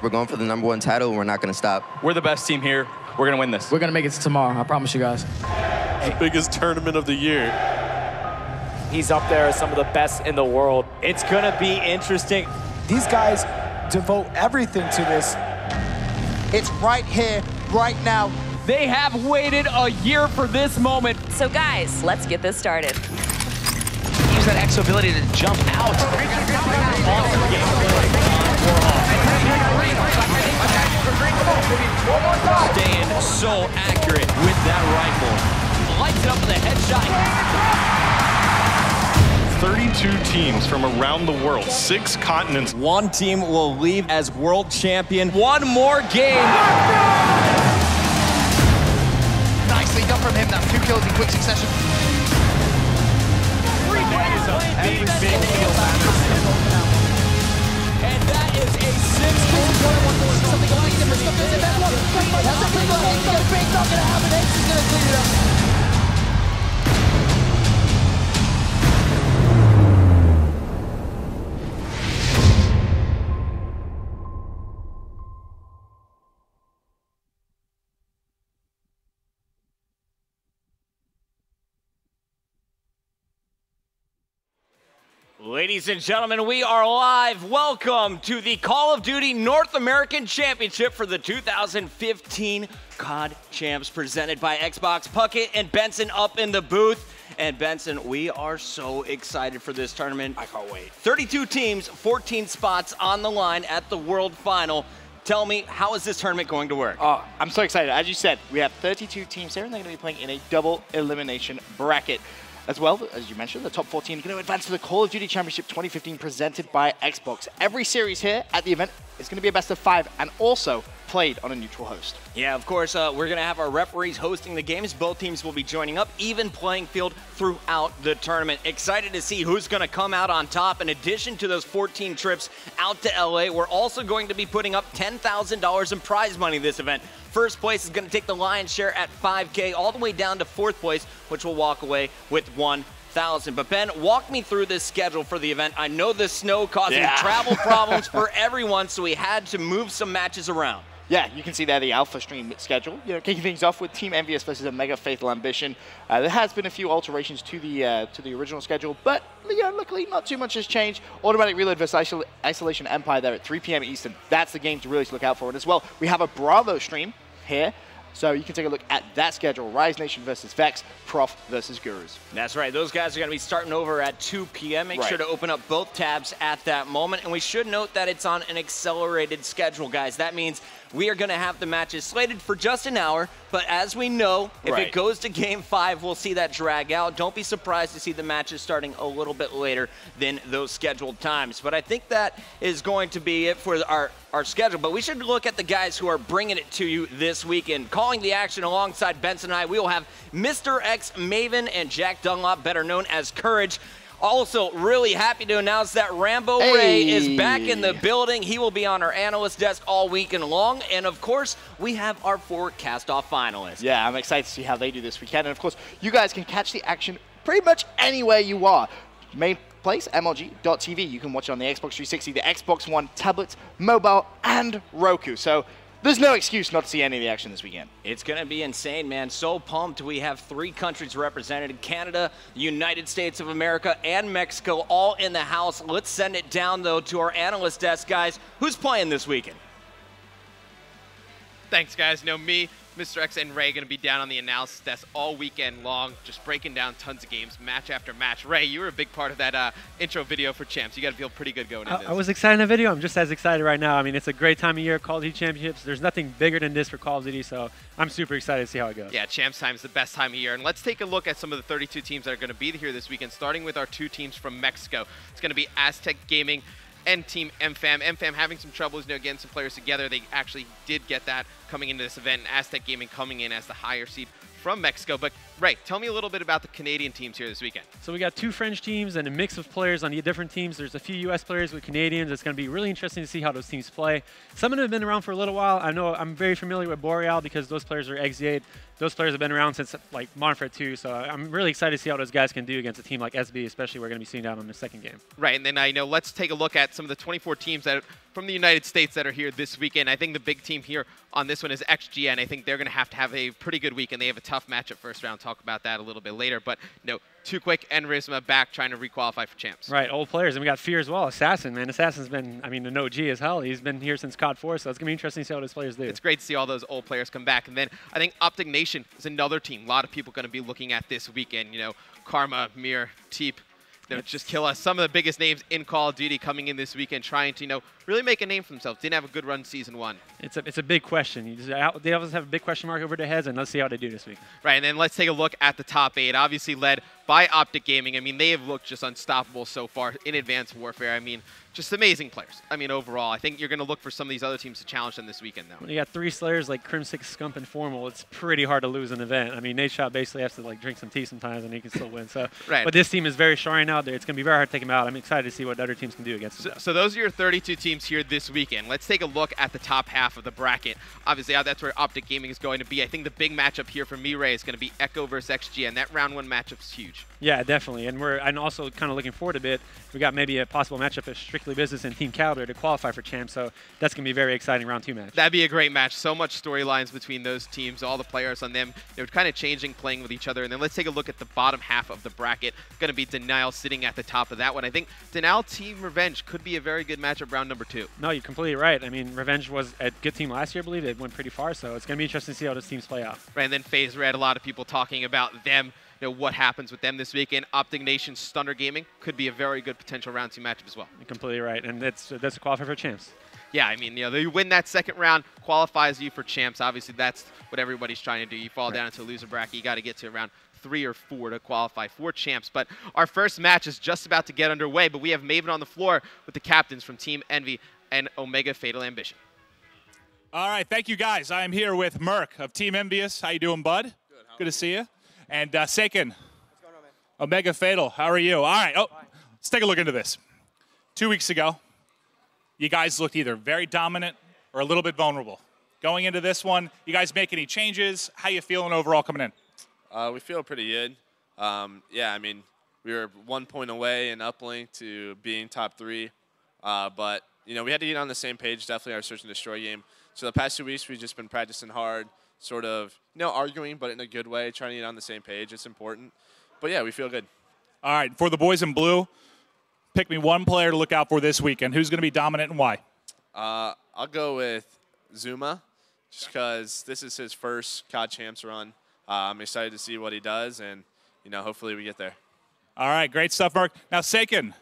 We're going for the #1 title, and we're not going to stop. We're the best team here. We're going to win this. We're going to make it to tomorrow. I promise you guys. The biggest tournament of the year. He's up there as some of the best in the world. It's going to be interesting. These guys devote everything to this. It's right here, right now. They have waited a year for this moment. So guys, let's get this started. Use that X ability to jump out. Awesome gameplay. Staying so accurate with that rifle. Lights it up with a headshot. 32 teams from around the world, 6 continents. One team will leave as world champion. One more game. Nicely done from him. That's 2 kills in quick succession. And that is a 6-goal. Something going different. Something not gonna happen. Ace is gonna clean it up. Ladies and gentlemen, we are live. Welcome to the Call of Duty North American Championship for the 2015 COD Champs, presented by Xbox. Puckett and Benson up in the booth. And Benson, we are so excited for this tournament. I can't wait. 32 teams, 14 spots on the line at the World Final. Tell me, how is this tournament going to work? Oh, I'm so excited. As you said, we have 32 teams here, and they're going to be playing in a double elimination bracket. As well, as you mentioned, the top 14 are going to advance to the Call of Duty Championship 2015 presented by Xbox. Every series here at the event is going to be a best of 5 and also played on a neutral host. Yeah, of course, we're going to have our referees hosting the games. Both teams will be joining up, even playing field throughout the tournament. Excited to see who's going to come out on top. In addition to those 14 trips out to LA, we're also going to be putting up $10,000 in prize money this event. First place is going to take the lion's share at $5K, all the way down to 4th place, which will walk away with $1,000. But Ben, walk me through this schedule for the event. I know the snow causing travel problems for everyone, so we had to move some matches around. Yeah, you can see there the Alpha Stream schedule. You know, kicking things off with Team Envious versus Omega Faithful Ambition. There has been a few alterations to the original schedule, but luckily not too much has changed. Automatic Reload versus Isolation Empire there at 3 p.m. Eastern. That's the game to really look out for. And as well, we have a Bravo stream here. So you can take a look at that schedule. Rise Nation versus Vex, Prof versus Gurus. That's right. Those guys are going to be starting over at 2 p.m. Make sure to open up both tabs at that moment. And we should note that it's on an accelerated schedule, guys. That means we are going to have the matches slated for just an hour. But as we know, if it goes to Game 5, we'll see that drag out. Don't be surprised to see the matches starting a little bit later than those scheduled times. But I think that is going to be it for our schedule. But we should look at the guys who are bringing it to you this weekend. Calling the action alongside Benson and I, we will have Mr. X Maven and Jack Dunlop, better known as Courage. Also, really happy to announce that Rambo Ray is back in the building. He will be on our analyst desk all weekend long. And of course, we have our 4 cast-off finalists. Yeah, I'm excited to see how they do this weekend. And of course, you guys can catch the action pretty much anywhere you are. Main place, MLG.tv. You can watch it on the Xbox 360, the Xbox One, tablets, mobile, and Roku. So there's no excuse not to see any of the action this weekend. It's going to be insane, man. So pumped. We have 3 countries represented: Canada, United States of America, and Mexico, all in the house. Let's send it down, though, to our analyst desk, guys. Who's playing this weekend? Thanks, guys. Me, Mr. X, and Ray going to be down on the analysis desk all weekend long, just breaking down tons of games, match after match. Ray, you were a big part of that intro video for Champs. You got to feel pretty good going into this. I was excited in the video. I'm just as excited right now. I mean, it's a great time of year, Call of Duty Championships. There's nothing bigger than this for Call of Duty, so I'm super excited to see how it goes. Yeah, Champs time is the best time of year. And let's take a look at some of the 32 teams that are going to be here this weekend, starting with our 2 teams from Mexico. It's going to be Aztec Gaming and Team MFAM. MFAM having some troubles, getting some players together. They actually did get that coming into this event, and Aztec Gaming coming in as the higher seed from Mexico. But Ray, tell me a little bit about the Canadian teams here this weekend. So we got 2 French teams and a mix of players on the different teams. There's a few U.S. players with Canadians. It's going to be really interesting to see how those teams play. Some of them have been around for a little while. I know I'm very familiar with Boreal because those players are X8. Those players have been around since like Monfred too. So I'm really excited to see how those guys can do against a team like SB, especially we're going to be seeing down in the second game. Right, and then I know let's take a look at some of the 24 teams that from the United States that are here this weekend. I think the big team here on this one is XGN. I think they're going to have a pretty good weekend. They have a tough matchup first round. Talk about that a little bit later. But no, Too Quick and Rizma back trying to requalify for champs. Right, old players. And we got Fear as well. Assassin, man. Assassin's been, I mean, an OG as hell. He's been here since COD 4, so it's going to be interesting to see how those players do. It's great to see all those old players come back. And then I think Optic Nation is another team. A lot of people going to be looking at this weekend. You know, Karma, Mir, Teep. Just kill us. Some of the biggest names in Call of Duty coming in this weekend, trying to, really make a name for themselves. Didn't have a good run season 1. It's a big question. They always have a big question mark over their heads, and let's see how they do this week. Right, and then let's take a look at the top 8. Obviously led by Optic Gaming. I mean, they have looked just unstoppable so far in Advanced Warfare. I mean, just amazing players. I mean, overall, I think you're going to look for some of these other teams to challenge them this weekend, though. When you got 3 Slayers like Crim6, Scump, and Formal, it's pretty hard to lose an event. I mean, Nate Shot basically has to like drink some tea sometimes, and he can still win. So, right. But this team is very strong right now. It's going to be very hard to take them out. I'm excited to see what other teams can do against them. So those are your 32 teams here this weekend. Let's take a look at the top half of the bracket. Obviously, that's where Optic Gaming is going to be. I think the big matchup here for me, Ray, is going to be Echo versus XGN. That round 1 matchup is huge. Yeah, definitely. And I'm also kind of looking forward a bit. We got maybe a possible matchup of Strictly Business and Team Caliber to qualify for champs. So that's going to be a very exciting round 2 match. That'd be a great match. So much storylines between those teams, all the players on them. They're kind of changing, playing with each other. And then let's take a look at the bottom half of the bracket. Going to be Denial sitting at the top of that one. I think Denial Team Revenge could be a very good matchup round number 2. No, you're completely right. I mean, Revenge was a good team last year, I believe. They went pretty far. So it's going to be interesting to see how those teams play out. Right, and then FaZe Red, a lot of people talking about them. What happens with them this weekend. Optic Nation Stunner Gaming could be a very good potential round 2 matchup as well. You're completely right, and that's a qualifier for champs. Yeah, I mean, they win that second round, qualifies you for champs. Obviously, that's what everybody's trying to do. You fall down into a loser bracket, you got to get to around 3 or 4 to qualify for champs. But our first match is just about to get underway, but we have Maven on the floor with the captains from Team Envy and Omega Fatal Ambition. All right, thank you guys. I am here with Merc of Team Envious. How you doing, bud? Good to see you. And Saken, what's going on, man? Omega Fatal, how are you? All right, let's take a look into this. 2 weeks ago, you guys looked either very dominant or a little bit vulnerable. Going into this one, you guys make any changes? How you feeling overall coming in? We feel pretty good. Yeah, I mean, we were 1 point away in uplink to being top 3. But, we had to get on the same page, definitely our search and destroy game. So the past 2 weeks, we've just been practicing hard, sort of, arguing, but in a good way, trying to get on the same page. It's important. But, yeah, we feel good. All right, for the boys in blue, pick me one player to look out for this weekend. Who's going to be dominant and why? I'll go with Zuma, just because this is his first COD Champs run. I'm excited to see what he does, and, hopefully we get there. All right, great stuff, Mark. Now, Saken,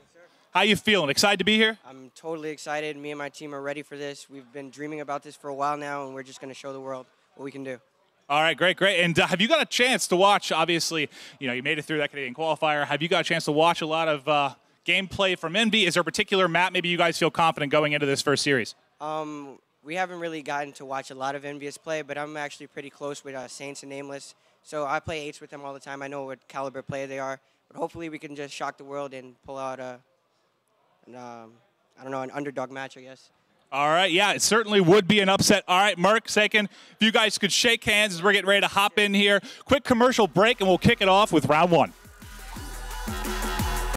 how you feeling? Excited to be here? I'm totally excited. Me and my team are ready for this. We've been dreaming about this for a while now, and we're just going to show the world what we can do. All right, great. And have you got a chance to watch, obviously, you made it through that Canadian qualifier. Have you got a chance to watch a lot of gameplay from Envy? Is there a particular map maybe you guys feel confident going into this first series? We haven't really gotten to watch a lot of Envious play, but I'm actually pretty close with Saints and Nameless. So I play 8s with them all the time. I know what caliber player they are. But hopefully we can just shock the world and pull out an underdog match, I guess. All right, yeah, it certainly would be an upset. All right, Merc, Saken, if you guys could shake hands as we're getting ready to hop in here. Quick commercial break, and we'll kick it off with round 1.